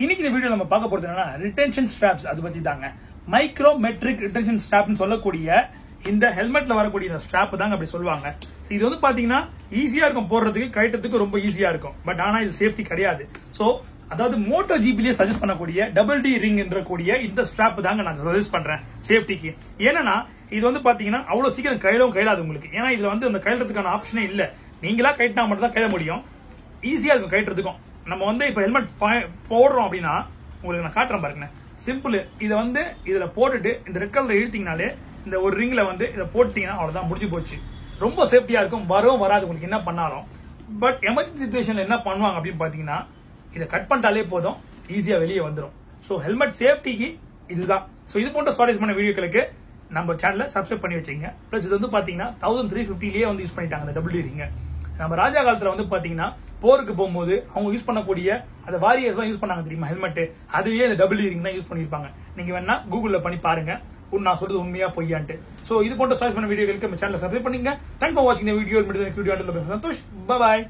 இன்னைக்கு இந்த வீடியோ நம்ம பார்க்க போறது என்னன்னா ரிட்டென்ஷன் ஸ்ட்ராப்ஸ் அது பத்தி தாங்க. மைக்ரோ மெட்ரிக் ரிட்டென்ஷன் ஸ்ட்ராப்னு சொல்லக்கூடிய இந்த ஹெல்மெட்ல வரக்கூடிய இந்த ஸ்ட்ராப் தாங்க அப்படி சொல்லுவாங்க. இது வந்து பாத்தீங்கன்னா ஈஸியா இருக்கும் போடுறதுக்கு, கழட்டத்துக்கு ரொம்ப ஈஸியா இருக்கும். பட் ஆனா இது சேஃப்டி கிடையாது. சோ அதாவது மோட்டோ ஜிபிலேயே சஜஸ்ட் பண்ணக்கூடிய டபுள் டி ரிங் என்ற கூடிய இந்த ஸ்ட்ராப் தாங்க நான் சஜஸ்ட் பண்றேன் சேஃப்டிக்கு. ஏன்னா இது வந்து பாத்தீங்கன்னா அவ்வளவு சீக்கிரம் கையிலாது உங்களுக்கு. ஏன்னா இதுல வந்து அந்த கையறதுக்கான ஆப்ஷனே இல்ல. நீங்களா கைட்டினா மட்டும் தான் கைய முடியும். ஈஸியா இருக்கும் கைட்டுறதுக்கும். நம்ம வந்து இப்ப ஹெல்மெட் போடுறோம் அப்படின்னா உங்களுக்கு நான் காட்டுறேன் பாருங்க. சிம்பிள். இதை வந்து இதுல போட்டுட்டு இந்த ரெட் கலர் இழுத்தீங்கனாலே இந்த ஒரு ரிங்ல வந்து இதை போட்டீங்கன்னா அவ்வளவுதான், முடிஞ்சு போச்சு. ரொம்ப சேஃப்டியா இருக்கும். வரும் வராது உங்களுக்கு என்ன பண்ணாலும். பட் எமர்ஜென்சி சிச்சுவேஷன்ல என்ன பண்ணுவாங்க அப்படின்னு பாத்தீங்கன்னா இதை கட் பண்ணிட்டாலே போதும், ஈஸியா வெளியே வந்துடும். ஸோ ஹெல்மெட் சேஃப்டிக்கு இதுதான். ஸோ இது போன்ற சுவாரஸ்யமான வீடியோக்களுக்கு நம்ம சேனலை சப்ஸ்கிரைப் பண்ணி வச்சுங்க. பிளஸ் இது வந்து பாத்தீங்கன்னா 1350 வந்து யூஸ் பண்ணிட்டாங்க அந்த டபுள் டி ரிங்க. நம்ம ராஜா காலத்துல வந்து பாத்தீங்கன்னா போருக்கு போகும்போது அவங்க யூஸ் பண்ணக்கூடிய அந்த வாரியர்ஸ் தான் யூஸ் பண்ணாங்க தெரியுமா ஹெல்மெட். அதுவே இந்த டபுள் டி ரிங் தான் யூஸ் பண்ணிருப்பாங்க. நீங்க வேணா கூகுள்ல பண்ணி பாருங்க, நான் சொல்றது உண்மையா பொய்யான்ட்டு. சோ இது போன்ற சுவாரஸ்யமான வீடியோக்களுக்கு நம்ம சேனலை சப்ஸ்கிரைப் பண்ணுங்க. தேங்க்ஸ் ஃபார் வாட்சிங் the video. Santhosh. Bye bye.